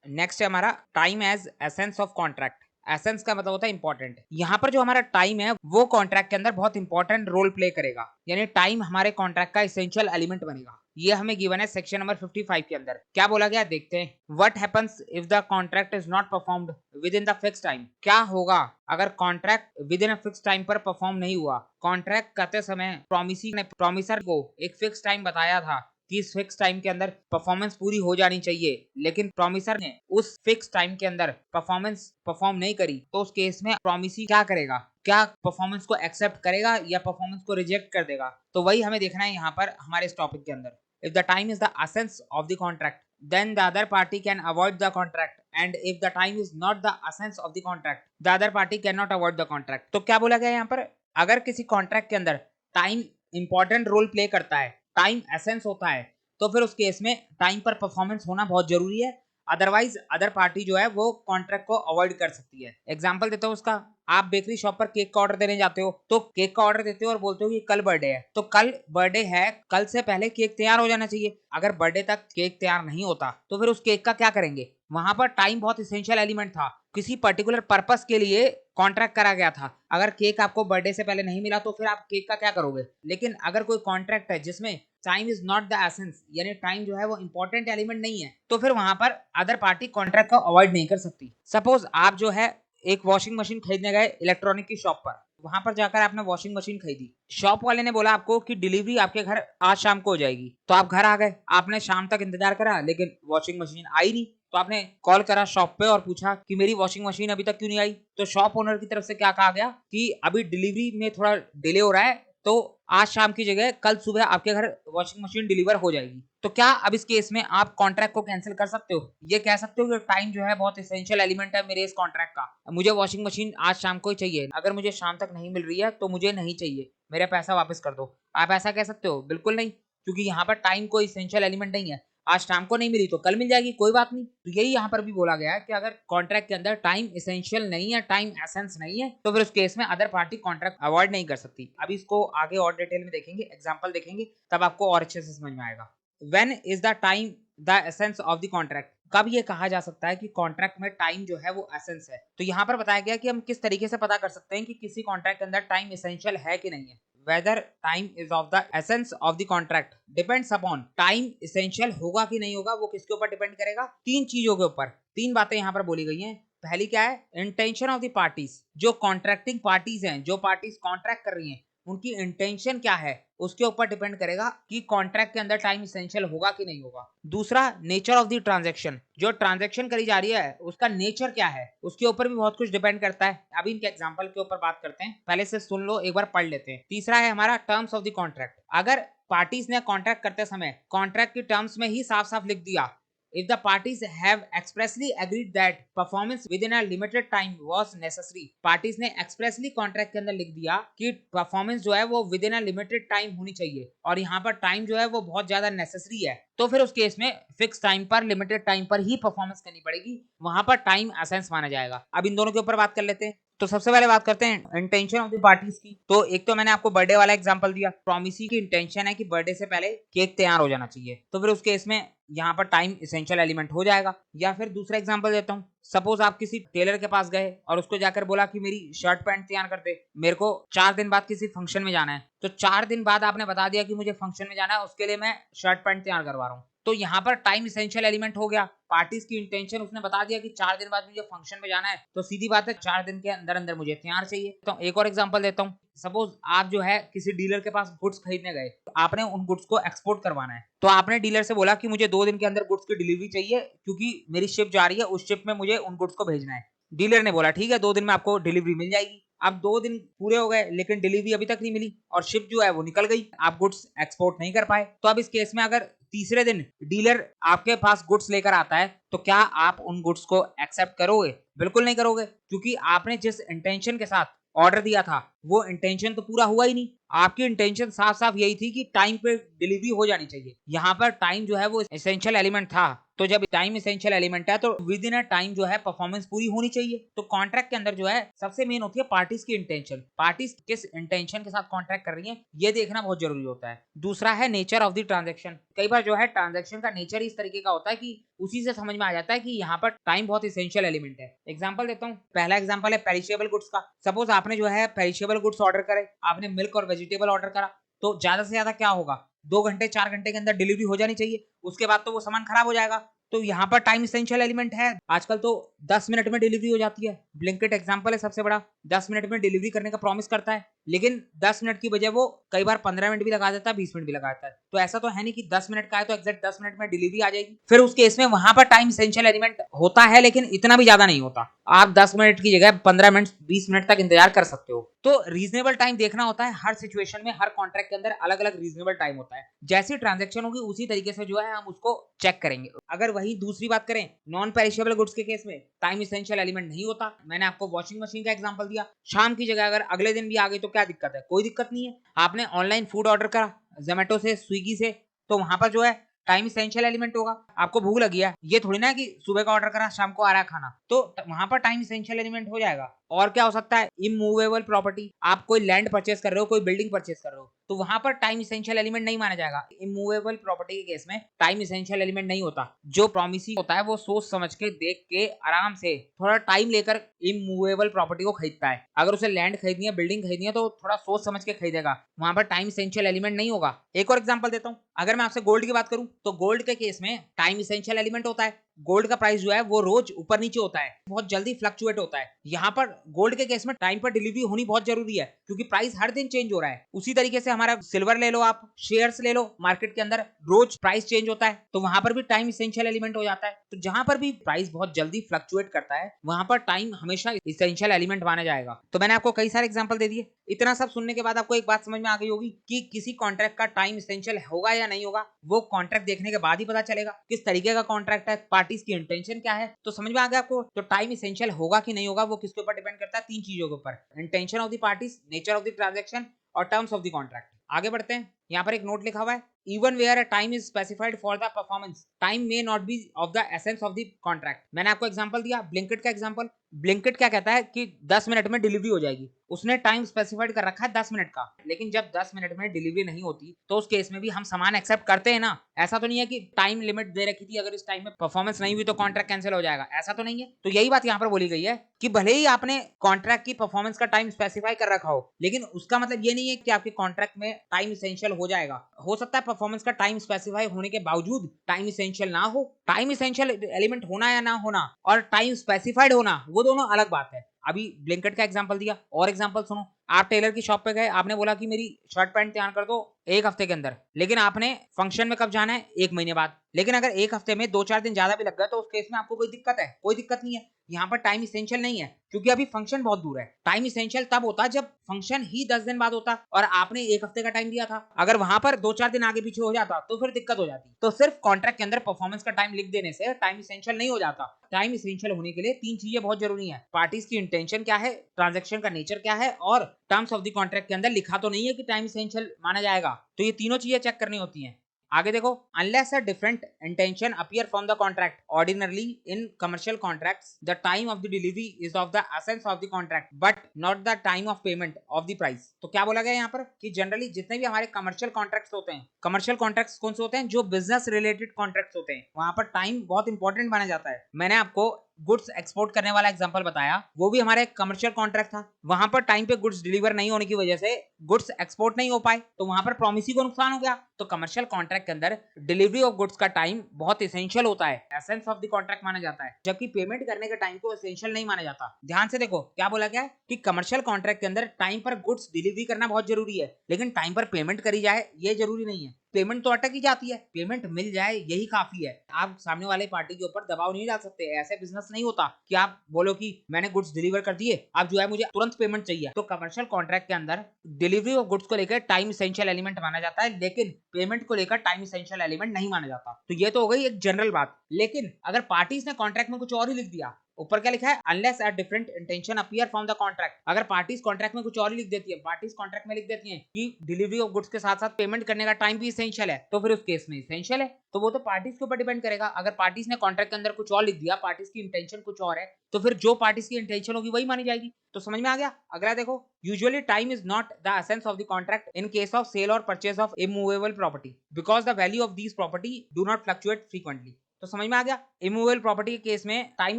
Next है हमारा time as essence of contract. Essence का मतलब होता है इंपॉर्टेंट। यहाँ पर जो हमारा टाइम है वो कॉन्ट्रैक्ट के अंदर बहुत इंपॉर्टेंट रोल प्ले करेगा, यानी टाइम हमारे कॉन्ट्रैक्ट का इसेंशियल एलिमेंट बनेगा। ये हमें गिवन है सेक्शन नंबर 55 के अंदर। क्या बोला गया देखते हैं। What happens if the contract is not performed with in the fix time. क्या होगा अगर contract within a fix time पर परफॉर्म नहीं हुआ। कॉन्ट्रैक्ट करते समय प्रोमिसर को एक फिक्स टाइम बताया था कि इस फिक्स टाइम के अंदर परफॉर्मेंस पूरी हो जानी चाहिए, लेकिन प्रॉमिसर ने उस फिक्स टाइम के अंदर परफॉर्मेंस परफॉर्म नहीं करी, तो उस केस में प्रॉमिसी क्या करेगा, क्या परफॉर्मेंस को एक्सेप्ट करेगा या परफॉर्मेंस को रिजेक्ट कर देगा। तो वही हमें देखना है यहाँ पर हमारे इस टॉपिक के अंदर। If the time is the essence of the contract then the other party can avoid the contract, and if the time is not the essence of the contract the other party cannot avoid the contract। तो क्या बोला गया यहाँ पर, अगर किसी contract के अंदर टाइम इंपॉर्टेंट रोल प्ले करता है, टाइम एसेंस होता है, तो फिर उस केस में टाइम पर परफॉर्मेंस होना बहुत जरूरी है, अदरवाइज अदर पार्टी जो है वो कॉन्ट्रैक्ट को अवॉइड कर सकती है। एग्जांपल देता हूँ उसका। आप बेकरी शॉप पर केक का ऑर्डर देने जाते हो, तो केक का ऑर्डर देते हो और बोलते हो कि कल बर्थडे है, तो कल बर्थडे है, कल से पहले केक तैयार हो जाना चाहिए। अगर बर्थडे तक केक तैयार नहीं होता तो फिर उस केक का क्या करेंगे। वहां पर टाइम बहुत इसेंशियल एलिमेंट था, किसी पर्टिकुलर पर्पस के लिए कॉन्ट्रैक्ट करा गया था। अगर केक आपको बर्थडे से पहले नहीं मिला तो फिर आप केक का क्या करोगे। लेकिन अगर कोई कॉन्ट्रैक्ट है जिसमें time is not the essence, यानी टाइम जो है वो इंपॉर्टेंट एलिमेंट नहीं है, तो फिर वहां पर अदर पार्टी कॉन्ट्रैक्ट को अवॉइड नहीं कर सकती। सपोज आप जो है एक वॉशिंग मशीन खरीदने गए इलेक्ट्रॉनिक की शॉप पर, वहां पर जाकर आपने वॉशिंग मशीन खरीदी, शॉप वाले ने बोला आपको कि डिलीवरी आपके घर आज शाम को हो जाएगी, तो आप घर आ गए, आपने शाम तक इंतजार करा लेकिन वॉशिंग मशीन आई नहीं, तो आपने कॉल करा शॉप पे और पूछा कि मेरी वॉशिंग मशीन अभी तक क्यों नहीं आई। तो शॉप ओनर की तरफ से क्या कहा गया कि अभी डिलीवरी में थोड़ा डिले हो रहा है, तो आज शाम की जगह कल सुबह आपके घर वॉशिंग मशीन डिलीवर हो जाएगी। तो क्या अब इस केस में आप कॉन्ट्रैक्ट को कैंसिल कर सकते हो, ये कह सकते हो कि टाइम जो है बहुत एसेंशियल एलिमेंट है मेरे इस कॉन्ट्रैक्ट का, मुझे वॉशिंग मशीन आज शाम को ही चाहिए, अगर मुझे शाम तक नहीं मिल रही है तो मुझे नहीं चाहिए, मेरा पैसा वापस कर दो। आप ऐसा कह सकते हो? बिल्कुल नहीं, क्योंकि यहाँ पर टाइम कोई एसेंशियल एलिमेंट नहीं है। आज शाम को नहीं मिली तो कल मिल जाएगी, कोई बात नहीं। तो यही यहाँ पर भी बोला गया है कि अगर कॉन्ट्रैक्ट के अंदर टाइम एसेंशियल नहीं है, टाइम एसेंस नहीं है, तो फिर उस केस में अदर पार्टी कॉन्ट्रैक्ट अवॉइड नहीं कर सकती। अभी इसको आगे और डिटेल में देखेंगे, एग्जांपल देखेंगे, तब आपको और अच्छे से समझ में आएगा। When is the time the essence of the contract. कब ये कहा जा सकता है कि कॉन्ट्रैक्ट में टाइम जो है वो एसेंस है। तो यहाँ पर बताया गया कि हम किस तरीके से पता कर सकते हैं कि किसी कॉन्ट्रैक्ट के अंदर टाइम एसेंशियल है कि नहीं है। Whether time is of the essence of the contract depends upon, time essential होगा कि नहीं होगा वो किसके ऊपर डिपेंड करेगा, तीन चीजों के ऊपर। तीन बातें यहाँ पर बोली गई हैं। पहली क्या है, इंटेंशन ऑफ द पार्टीज, जो कॉन्ट्रैक्टिंग पार्टीज हैं, जो पार्टीज कॉन्ट्रैक्ट कर रही हैं उनकी इंटेंशन क्या है, उसके ऊपर डिपेंड करेगा कि कॉन्ट्रैक्ट के अंदर टाइम एसेंशियल होगा कि नहीं होगा। दूसरा, नेचर ऑफ द ट्रांजैक्शन, जो ट्रांजैक्शन करी जा रही है उसका नेचर क्या है, उसके ऊपर भी बहुत कुछ डिपेंड करता है। अभी इनके एग्जांपल के ऊपर बात करते हैं, पहले से सुन लो, एक बार पढ़ लेते हैं। तीसरा है हमारा टर्म्स ऑफ द कॉन्ट्रैक्ट। अगर पार्टीज ने कॉन्ट्रैक्ट करते समय कॉन्ट्रैक्ट की टर्म्स में ही साफ साफ लिख दिया, if the parties have expressly agreed that performance within a limited time was necessary, parties ने expressly contract के अंदर लिख दिया कि performance जो है वो within a limited time होनी चाहिए और यहाँ पर time जो है वो बहुत ज्यादा necessary है, तो फिर उस केस में फिक्स टाइम पर, लिमिटेड टाइम पर ही परफॉर्मेंस करनी पड़ेगी, वहां पर टाइम एसेंस माना जाएगा। अब इन दोनों के ऊपर बात कर लेते हैं। तो सबसे पहले बात करते हैं इंटेंशन ऑफ द पार्टीज की। तो एक तो मैंने आपको बर्थडे वाला एग्जांपल दिया, प्रॉमिसी की इंटेंशन है कि बर्थडे से पहले केक तैयार हो जाना चाहिए, तो फिर उस केस में यहाँ पर टाइम एसेंशियल एलिमेंट हो जाएगा। या फिर दूसरा एग्जांपल देता हूँ, सपोज आप किसी टेलर के पास गए और उसको जाकर बोला कि मेरी शर्ट पैंट तैयार कर दे, मेरे को 4 दिन बाद किसी फंक्शन में जाना है, तो 4 दिन बाद आपने बता दिया कि मुझे फंक्शन में जाना है, उसके लिए मैं शर्ट पैंट तैयार करवा रहा हूँ, तो यहाँ पर टाइम एसेंशियल एलिमेंट हो गया। पार्टीज की इंटेंशन उसने बता दिया कि 4 दिन बाद मुझे फंक्शन में जाना है, तो सीधी बात है 4 दिन के अंदर अंदर मुझे तैयार चाहिए। तो एक और एग्जांपल देता हूँ, सपोज आप जो है किसी डीलर के पास गुड्स खरीदने गए, तो आपने उन गुड्स को एक्सपोर्ट करवाना है, तो आपने डीलर से बोला कि मुझे 2 दिन के अंदर गुड्स की डिलीवरी चाहिए क्योंकि मेरी शिप जा रही है, उस शिप में मुझे उन गुड्स को भेजना है। डीलर ने बोला ठीक है 2 दिन में आपको डिलीवरी मिल जाएगी। अब 2 दिन पूरे हो गए लेकिन डिलीवरी अभी तक नहीं मिली और शिप जो है वो निकल गई, आप गुड्स एक्सपोर्ट नहीं कर पाए। तो अब इस केस में अगर तीसरे दिन डीलर आपके पास गुड्स लेकर आता है, तो क्या आप उन गुड्स को एक्सेप्ट करोगे? बिल्कुल नहीं करोगे, क्योंकि आपने जिस इंटेंशन के साथ ऑर्डर दिया था वो इंटेंशन तो पूरा हुआ ही नहीं। आपकी इंटेंशन साफ साफ यही थी कि टाइम पे डिलीवरी हो जानी चाहिए। यहाँ पर टाइम जो है वो एसेंशियल एलिमेंट था, तो जब टाइम एसेंशियल एलिमेंट है तो विद इन अ टाइम जो है परफॉर्मेंस पूरी होनी चाहिए। तो कॉन्ट्रैक्ट के अंदर जो है सबसे मेन होती है पार्टीज की इंटेंशन, पार्टीज किस इंटेंशन के साथ कॉन्ट्रैक्ट कर रही है ये देखना बहुत जरूरी होता है। दूसरा है नेचर ऑफ द ट्रांजेक्शन। कई बार जो है ट्रांजेक्शन का नेचर इस तरीके का होता है कि उसी से समझ में आ जाता है कि यहाँ पर टाइम बहुत इसेंशियल एलिमेंट है। एग्जांपल देता हूँ, पहला एग्जांपल है पेरिशेबल गुड्स का। सपोज आपने जो है पेरिशेबल गुड्स ऑर्डर करे, आपने मिल्क और वेजिटेबल ऑर्डर करा, तो ज्यादा से ज्यादा क्या होगा, 2 घंटे 4 घंटे के अंदर डिलीवरी हो जानी चाहिए, उसके बाद तो वो सामान खराब हो जाएगा। तो यहाँ पर टाइम इसेंशियल एलिमेंट है। आजकल तो 10 मिनट में डिलीवरी हो जाती है, ब्लिंकिट एग्जांपल है सबसे बड़ा, 10 मिनट में डिलीवरी करने का प्रॉमिस करता है, लेकिन 10 मिनट की बजाय वो कई बार 15 मिनट भी लगा देता है, 20 मिनट भी लगा देता है। तो ऐसा तो है नहीं कि 10 मिनट का है तो एग्जैक्ट 10 मिनट में डिलीवरी आ जाएगी। फिर उस केस में वहां पर टाइम इसेंशियल एलिमेंट होता है, लेकिन इतना भी ज्यादा नहीं होता। आप 10 मिनट की जगह 15 मिनट 20 मिनट तक इंतजार कर सकते हो। तो रीजनेबल टाइम देखना होता है हर सिचुएशन में, हर कॉन्ट्रैक्ट के अंदर अलग अलग रीजनेबल टाइम होता है। जैसी ट्रांजेक्शन होगी उसी तरीके से जो है हम उसको चेक करेंगे। अगर वही दूसरी बात करें, नॉन पेरिशेबल गुड्स के केस में टाइम इसेंशियल एलिमेंट नहीं होता। मैंने आपको वॉशिंग मशीन का एग्जांपल दिया, शाम की जगह अगर अगले दिन भी आ गई तो क्या दिक्कत है, कोई दिक्कत नहीं है। आपने ऑनलाइन फूड ऑर्डर करा जोमेटो से, स्विगी से, तो वहां पर जो है टाइम इसेंशियल एलिमेंट होगा। आपको भूख लगी है, ये थोड़ी ना कि सुबह का ऑर्डर करा शाम को आ रहा है खाना, तो वहां पर टाइम इसेंशियल एलिमेंट हो जाएगा। और क्या हो सकता है, इमूवेबल प्रॉपर्टी, आप कोई लैंड परचेस कर रहे हो, कोई बिल्डिंग परचेस कर रहे हो, तो वहां पर टाइम इसेंशियल एलिमेंट नहीं माना जाएगा। इमूवेबल प्रॉपर्टी के केस में टाइम इसेंशियल एलिमेंट नहीं होता। जो प्रॉमिसी होता है वो सोच समझ के, देख के, आराम से, थोड़ा टाइम लेकर इमूवेबल प्रॉपर्टी को खरीदता है। अगर उसे लैंड खरीदनी है, बिल्डिंग खरीदनी है, तो थोड़ा सोच समझ के खरीदेगा, वहां पर टाइम इसेंशियल एलिमेंट नहीं होगा। एक और एग्जांपल देता हूं, अगर मैं आपसे गोल्ड की बात करूं, तो गोल्ड के केस में टाइम इसेंशियल एलिमेंट होता है। गोल्ड का प्राइस जो है वो रोज ऊपर नीचे होता है, बहुत जल्दी फ्लक्चुएट होता है। यहाँ पर गोल्ड के केस में टाइम पर डिलीवरी होनी बहुत जरूरी है, क्योंकि प्राइस हर दिन चेंज हो रहा है। उसी तरीके से हमारा सिल्वर ले लो, आप शेयर्स ले लो, मार्केट के अंदर रोज प्राइस चेंज होता है, तो वहां पर भी टाइम इसेंशियल एलिमेंट हो जाता है। तो जहां पर भी प्राइस बहुत जल्दी फ्लक्चुएट करता है, वहां पर टाइम हमेशा इसेंशियल एलिमेंट माना जाएगा। तो मैंने आपको कई सारे एग्जांपल दे दिए। इतना सब सुनने के बाद आपको एक बात समझ में आ गई होगी कि किसी कॉन्ट्रैक्ट का टाइम इसेंशियल होगा या नहीं होगा, वो कॉन्ट्रैक्ट देखने के बाद ही पता चलेगा। किस तरीके का कॉन्ट्रैक्ट है, पार्टीज की इंटेंशन क्या है, तो समझ में आ गया आपको। तो टाइम इसेंशियल होगा कि नहीं होगा वो किसके ऊपर डिपेंड करता है, 3 चीजों के ऊपर, intention of the parties, nature of the transaction और टर्म्स ऑफ द कॉन्ट्रैक्ट। आगे बढ़ते हैं, यहाँ पर एक नोट लिखा हुआ है, even where a time is specified for the performance, time may not be of the essence of the contract। मैंने आपको एग्जांपल दिया, ब्लिंकिट का एग्जांपल। ब्लिंकिट क्या कहता है कि 10 मिनट में डिलीवरी हो जाएगी, उसने टाइम स्पेसिफाइड कर रखा है 10 मिनट का, लेकिन जब 10 मिनट में डिलीवरी नहीं होती तो उस केस में भी हम सामान एक्सेप्ट करते हैं ना। ऐसा तो नहीं है कि टाइम लिमिट दे रखी थी, अगर इस टाइम में परफॉर्मेंस नहीं हुई तो कॉन्ट्रैक्ट कैंसिल हो जाएगा, ऐसा तो नहीं है। तो यही बात यहाँ पर बोली गई है कि भले ही आपने कॉन्ट्रैक्ट की परफॉर्मेंस का टाइम स्पेसिफाई कर रखा हो, लेकिन उसका मतलब ये नहीं है कि आपके कॉन्ट्रैक्ट में टाइम इसेंशियल हो जाएगा। हो सकता है परफॉर्मेंस का टाइम स्पेसिफाई होने के बावजूद टाइम इसेंशियल ना हो। टाइम इसेंशियल एलिमेंट होना या ना होना और टाइम स्पेसिफाइड होना, वो दोनों अलग बात है। अभी ब्लिंकिट का एग्जांपल दिया, और एग्जांपल सुनो। आप टेलर की शॉप पे गए, आपने बोला कि मेरी शर्ट पैंट तैयार कर दो 1 हफ्ते के अंदर, लेकिन आपने फंक्शन में कब जाना है, 1 महीने बाद। लेकिन अगर 1 हफ्ते में 2-4 दिन ज्यादा भी लग गए तो उस केस में आपको कोई दिक्कत है, कोई दिक्कत नहीं है। यहाँ पर टाइम इसेंशियल नहीं है, क्योंकि अभी फंक्शन बहुत दूर है। टाइम इसेंशियल तब होता जब फंक्शन ही 10 दिन बाद होता और आपने 1 हफ्ते का टाइम दिया था। अगर वहां पर 2-4 दिन आगे पीछे हो जाता तो फिर दिक्कत हो जाती। तो सिर्फ कॉन्ट्रैक्ट के अंदर परफॉर्मेंस का टाइम लिख देने से टाइम इसेंशियल नहीं हो जाता। टाइम इसेंशियल होने के लिए 3 चीजें बहुत जरूरी है, पार्टीज की इंटेंशन क्या है, ट्रांजेक्शन का नेचर क्या है, और टर्म्स ऑफ द कॉन्ट्रैक्ट के अंदर लिखा तो नहीं है कि टाइम इसेंशियल माना जाएगा। तो ये तीनों चीजें चेक करनी होती हैं। आगे देखो, unless a different intention appear from the contract, ordinarily in commercial contracts the time of the delivery is of the essence of the contract but not the time of payment of the price. तो क्या बोला गया यहाँ पर कि generally जितने भी हमारे कमर्शियल कॉन्ट्रैक्ट्स होते हैं, कमर्शियल कॉन्ट्रैक्ट्स कौन से होते हैं, जो बिजनेस रिलेटेड कॉन्ट्रैक्ट्स होते हैं, वहां पर टाइम बहुत इंपॉर्टेंट माना जाता है। मैंने आपको गुड्स एक्सपोर्ट करने वाला एग्जांपल बताया, वो भी हमारा एक कमर्शियल कॉन्ट्रैक्ट था। वहां पर टाइम पे गुड्स डिलीवर नहीं होने की वजह से गुड्स एक्सपोर्ट नहीं हो पाए, तो वहां पर प्रोमिसी को नुकसान हो गया। तो कमर्शियल कॉन्ट्रैक्ट के अंदर डिलीवरी ऑफ गुड्स का टाइम बहुत एसेंशियल होता है, एसेंस ऑफ द कॉन्ट्रैक्ट माना जाता है, जबकि पेमेंट करने के टाइम को एसेंशियल नहीं माना जाता। ध्यान से देखो क्या बोला गया है कि कमर्शियल कॉन्ट्रैक्ट के अंदर टाइम पर गुड्स डिलीवरी करना बहुत जरूरी है, लेकिन टाइम पर पेमेंट करी जाए ये जरूरी नहीं है। पेमेंट तो अटक ही जाती है, पेमेंट मिल जाए यही काफी है। आप सामने वाले पार्टी के ऊपर दबाव नहीं डाल सकते, ऐसे बिजनेस नहीं होता कि आप बोलो कि मैंने गुड्स डिलीवर कर दिए, अब जो है मुझे तुरंत पेमेंट चाहिए। तो कमर्शियल कॉन्ट्रैक्ट के अंदर डिलीवरी ऑफ गुड्स को लेकर टाइम इसेंशियल एलिमेंट माना जाता है, लेकिन पेमेंट को लेकर टाइम इसेंशियल एलिमेंट नहीं माना जाता। तो ये तो हो गई एक जनरल बात। लेकिन अगर पार्टीज ने कॉन्ट्रैक्ट में कुछ और ही लिख दिया ऊपर क्या लिखा है, unless a different intention appear from the contract. अगर पार्टीज कॉन्ट्रैक्ट में कुछ और लिख देती है, पार्टीज कॉन्ट्रैक्ट में लिख देती हैं कि डिलीवरी ऑफ गुड्स के साथ साथ पेमेंट करने का टाइम भी इसेंशियल है, तो फिर उस केस में इसेंशियल है, तो वो तो पार्टीज के ऊपर डिपेंड करेगा। अगर पार्टीज ने कॉन्ट्रैक्ट के अंदर कुछ और लिख दिया, पार्टीज की इंटेंशन कुछ और है, तो फिर जो पार्टीज की इंटेंशन होगी वही मानी जाएगी। तो समझ में आ गया। अगला देखो, usually time is not the essence of the contract in case of sale और purchase of immovable property because the value of these property do not fluctuate frequently. तो समझ में आ गया। इमूवेबल प्रॉपर्टी के केस में टाइम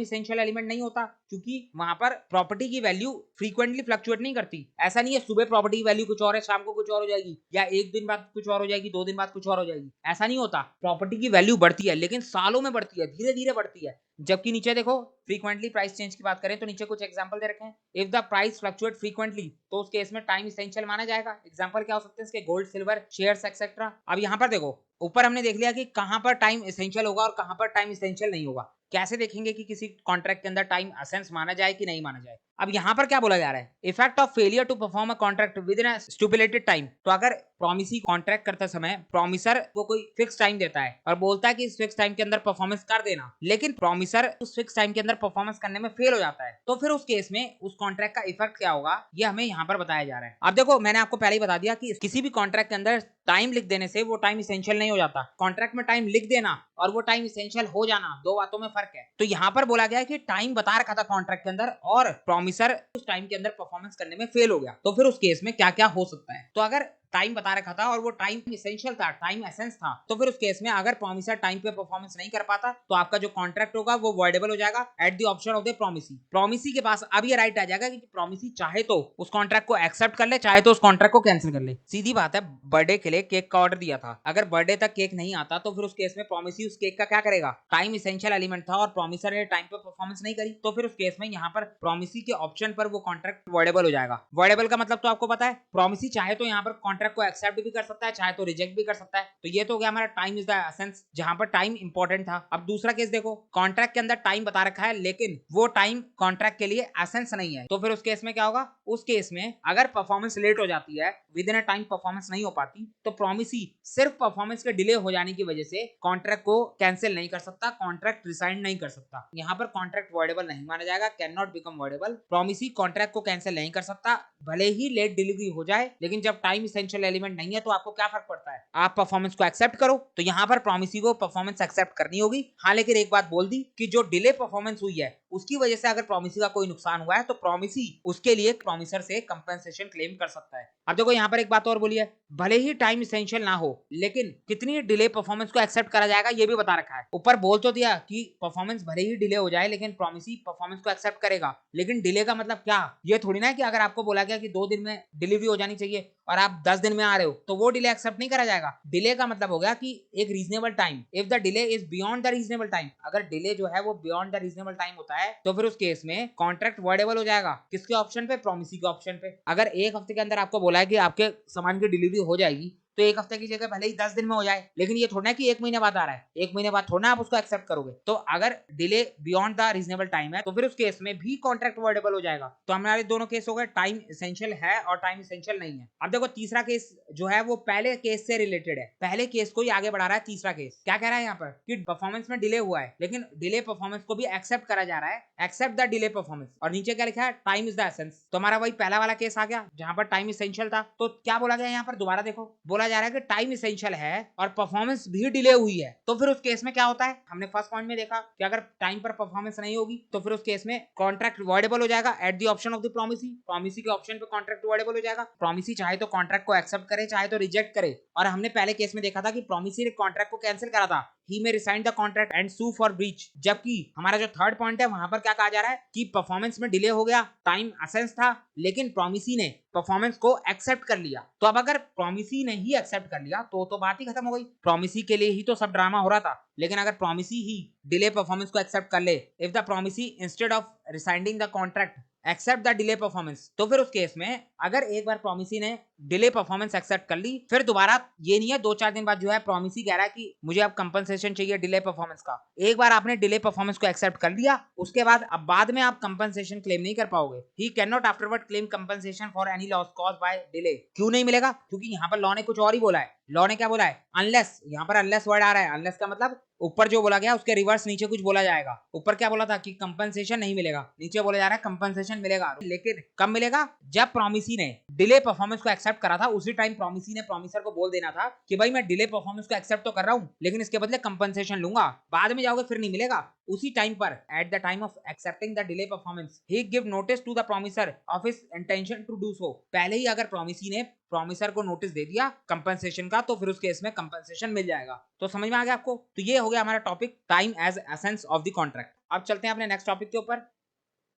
इसेंशियल एलिमेंट नहीं होता, क्योंकि वहां पर प्रॉपर्टी की वैल्यू फ्रीक्वेंटली फ्लक्चुएट नहीं करती। ऐसा नहीं है सुबह प्रॉपर्टी की वैल्यू कुछ और है, शाम को कुछ और हो जाएगी, या एक दिन बाद कुछ और हो जाएगी, 2 दिन बाद कुछ और हो जाएगी, ऐसा नहीं होता। प्रॉपर्टी की वैल्यू बढ़ती है, लेकिन सालों में बढ़ती है, धीरे धीरे बढ़ती है। जबकि नीचे देखो, फ्रीक्वेंटली प्राइस चेंज की बात करें तो नीचे कुछ एग्जांपल दे रखे हैं। If the price fluctuate frequently, तो उस केस में टाइम इसेंशियल माना जाएगा। एग्जांपल क्या हो सकते हैं इसके, गोल्ड, सिल्वर, शेयर्स एक्सेट्रा। अब यहाँ पर देखो, ऊपर हमने देख लिया कि कहां पर टाइम इसेंशियल होगा और कहां पर टाइम इसेंशियल नहीं होगा। कैसे देखेंगे कि किसी कॉन्ट्रैक्ट के अंदर टाइम एसेंस माना जाए कि नहीं माना जाए। अब यहाँ पर क्या बोला जा रहा है, effect of failure to perform a contract within a stipulated time. तो अगर प्रॉमिसी कॉन्ट्रैक्ट करते समय प्रॉमिसर वो कोई फिक्स टाइम देता है और बोलता है कि इस फिक्स टाइम के अंदर परफॉर्मेंस कर देना, लेकिन प्रॉमिसर उस फिक्स टाइम के अंदर परफॉर्मेंस करने में फेल हो जाता है, तो फिर उस केस में उस कॉन्ट्रैक्ट का इफेक्ट क्या होगा, ये हमें यहाँ पर बताया जा रहा है। अब देखो, मैंने आपको पहले ही बता दिया कि किसी भी कॉन्ट्रैक्ट के अंदर टाइम लिख देने से वो टाइम इसेंशियल नहीं हो जाता। कॉन्ट्रैक्ट में टाइम लिख देना और वो टाइम इसेंशियल हो जाना, दो बातों में फर्क है। तो यहाँ पर बोला गया है कि टाइम बता रखा था कॉन्ट्रैक्ट के अंदर और प्रॉमिसर उस टाइम के अंदर परफॉर्मेंस करने में फेल हो गया, तो फिर उस केस में क्या क्या हो सकता है। तो अगर टाइम बता रखा था और वो टाइम इसेंशियल था, टाइम एसेंस था, तो फिर उस केस में अगर प्रॉमिसर टाइम पे परफॉर्मेंस नहीं कर पाता, तो आपका जो कॉन्ट्रैक्ट होगा वो वॉइडेबल हो जाएगा at the option of the promisee. Promisee के पास अब ये राइट आ जाएगा कि प्रॉमिसी चाहे तो उस कॉन्ट्रैक्ट को एक्सेप्ट कर ले, चाहे तो उस कॉन्ट्रैक्ट को कैंसिल कर ले। सीधी बात है, बर्थडे के लिए केक का ऑर्डर दिया था, अगर बर्थडे तक केक नहीं आता तो फिर उस केस में प्रॉमिसी उस केक का क्या करेगा, टाइम इसेंशियल एलिमेंट था और प्रॉमिसर ने टाइम पे परफॉर्मेंस नहीं करी, तो फिर उस केस में यहाँ पर प्रॉमिसी के ऑप्शन पर वो कॉन्ट्रैक्ट वॉइडेबल हो जाएगा। वॉइडेबल का मतलब तो आपको पता है, प्रॉमिसी चाहे तो यहाँ पर कॉन्ट्रैक्ट को एक्सेप्ट भी कर सकता है, चाहे तो रिजेक्ट भी कर सकता है। तो ये तो हो गया हमारा टाइम इज द एसेंस, जहां पर टाइम इंपॉर्टेंट था। अब दूसरा केस देखो, कॉन्ट्रैक्ट के अंदर टाइम बता रखा है लेकिन वो टाइम कॉन्ट्रैक्ट के लिए एसेंस नहीं है, तो फिर उस केस में क्या होगा, उस केस में अगर परफॉर्मेंस लेट हो जाती है, with in a time performance नहीं हो पाती, तो प्रॉमिसी सिर्फ परफॉर्मेंस के डिले हो जाने की वजह से कॉन्ट्रैक्ट को कैंसिल नहीं कर सकता, कॉन्ट्रैक्ट रिसाइन नहीं कर सकता। यहाँ पर कॉन्ट्रैक्ट वॉइडेबल नहीं माना जाएगा, can not become voidable. Promisee contract को कैंसिल नहीं कर सकता, भले ही लेट डिलीवरी हो जाए, लेकिन जब टाइम इसेंशियल एलिमेंट नहीं है तो आपको क्या फर्क पड़ता है, आप परफॉर्मेंस को एक्सेप्ट करो। तो यहाँ पर प्रॉमिसी को परफॉर्मेंस एक्सेप्ट करनी होगी। हाँ, लेकिन एक बात बोल दी कि जो डिले परफॉर्मेंस हुई है उसकी वजह से अगर प्रॉमिसी का कोई नुकसान हुआ है तो प्रॉमिसी उसके लिए प्रॉमिसर से कंपेंसेशन क्लेम कर सकता है। अब देखो यहाँ पर एक बात और बोली है, भले ही टाइम इसेंशियल ना हो लेकिन कितनी डिले परफॉर्मेंस को एक्सेप्ट करा जाएगा ये भी बता रखा है। ऊपर बोल तो दिया कि परफॉर्मेंस भले ही डिले हो जाए लेकिन प्रॉमिसी परफॉर्मेंस को एक्सेप्ट करेगा, लेकिन डिले का मतलब क्या, ये थोड़ी ना है कि अगर आपको बोला गया कि 2 दिन में डिलीवरी हो जानी चाहिए और आप 10 दिन में आ रहे हो तो वो डिले एक्सेप्ट नहीं करा जाएगा। डिले का मतलब हो गया कि एक reasonable time, if the delay is beyond the reasonable time, अगर डिले जो है वो बियॉन्ड द रीजनेबल टाइम होता है तो फिर उस केस में कॉन्ट्रैक्ट वॉइडेबल हो जाएगा। किसके ऑप्शन पे, प्रॉमिसी के ऑप्शन पे। अगर एक हफ्ते के अंदर आपको बोला है कि आपके सामान की डिलीवरी हो जाएगी तो एक हफ्ते की जगह भले ही 10 दिन में हो जाए, लेकिन ये थोड़ा कि 1 महीने बाद आ रहा है, 1 महीने बाद थोड़ा आप उसको एक्सेप्ट करोगे। तो अगर delay beyond the reasonable time है तो फिर उस केस में भी कॉन्ट्रैक्ट वॉइडेबल हो जाएगा। तो हमारे दोनों केस हो गए, टाइम इसेंशियल है और टाइम इसेंशियल नहीं है। अब देखो तीसरा केस जो है वो पहले केस से रिलेटेड है, पहले केस को ही आगे बढ़ा रहा है। तीसरा केस क्या कह रहा है यहाँ पर कि परफॉर्मेंस में डिले हुआ है लेकिन डिले परफॉर्मेंस को भी एक्सेप्ट करा जा रहा है, एक्सेप्ट द डिले परफॉर्मेंस, और नीचे क्या लिखा है, टाइम इज द एसेंस। तो हमारा वही पहला वाला केस आ गया जहां पर टाइम इसेंशियल था। तो क्या बोला गया यहाँ पर, दोबारा देखो, बोला जा रहा है कि टाइम इसेंशियल है और परफॉर्मेंस भी डिले हुई है, तो फिर उस केस में क्या होता है, हमने फर्स्ट पॉइंट में देखा कि अगर टाइम पर परफॉर्मेंस नहीं होगी तो फिर उस केस में कॉन्ट्रैक्ट वॉइडेबल हो जाएगा at the option of the promisee. Promisee के ऑप्शन पे कॉन्ट्रैक्ट वॉइडेबल हो जाएगा। प्रॉमिसी चाहे तो कॉन्ट्रैक्ट को एक्सेप्ट करे, चाहे तो रिजेक्ट करे, और हमने पहले केस में देखा था कि प्रॉमिसी ने कॉन्ट्रैक्ट को कैंसिल करा था, he may resign the contract and sue for breach। जबकि हमारा जो थर्ड पॉइंट है वहां पर क्या कहा जा रहा है कि परफॉर्मेंस में डिले हो गया, टाइम एसेंस था, लेकिन प्रॉमिसी ने परफॉर्मेंस को एक्सेप्ट कर लिया। तो अब अगर प्रॉमिसी ने ही एक्सेप्ट कर लिया तो बात ही खत्म हो गई। प्रॉमिसी के लिए ही तो सब ड्रामा हो रहा था, लेकिन अगर प्रॉमिसी ही डिले परफॉर्मेंस को एक्सेप्ट कर ले, if the promisee instead of resigning the contract accept the delay performance, तो फिर उस केस में अगर एक बार प्रॉमिसी ने डिले परफॉर्मेंस एक्सेप्ट कर ली, फिर दोबारा ये नहीं है 2-4 दिन बाद जो है प्रॉमिस ही कह रहा है कि मुझे अब कंपनसेशन चाहिए डिले परफॉर्मेंस का। एक बार आपने डिले परफॉर्मेंस को एक्सेप्ट कर लिया, उसके बाद अब बाद में आप कंपनसेशन क्लेम नहीं कर पाओगे। He can not afterward claim compensation for any loss caused by delay. क्यों नहीं मिलेगा? क्योंकि यहाँ पर लॉ ने कुछ और ही बोला है। लॉ ने क्या बोला है? अनलेस, यहाँ पर अनलेस वर्ड आ रहा है। अनलेस का मतलब ऊपर जो बोला गया उसके रिवर्स नीचे कुछ बोला जाएगा। ऊपर क्या बोला था कि कंपनसेशन नहीं मिलेगा, नीचे बोला जा रहा है कंपनसेशन मिलेगा। लेकिन कब मिलेगा? जब प्रॉमिसी ने डिले परफॉर्मेंस को एक्सेप्ट करा था, उसी टाइम प्रॉमिसी ने प्रॉमिसर को बोल देना था कि भाई मैं डिले परफॉर्मेंस को एक्सेप्ट तो कर रहा हूं, लेकिन इसके बदले कंपनसेशन लूंगा। बाद में जाओगे फिर नहीं मिलेगा। उसी टाइम पर at the time of accepting the delay performance he give notice to the promisor of his intention to do so. पहले ही अगर प्रॉमिसी ने प्रॉमिसर को नोटिस दे दिया कंपनसेशन का, तो फिर उस केस में कंपनसेशन मिल जाएगा। तो समझ में आ गया आपको? तो ये हो गया हमारा topic time as essence of the contract. अब चलते हैं अपने नेक्स्ट टॉपिक के ऊपर।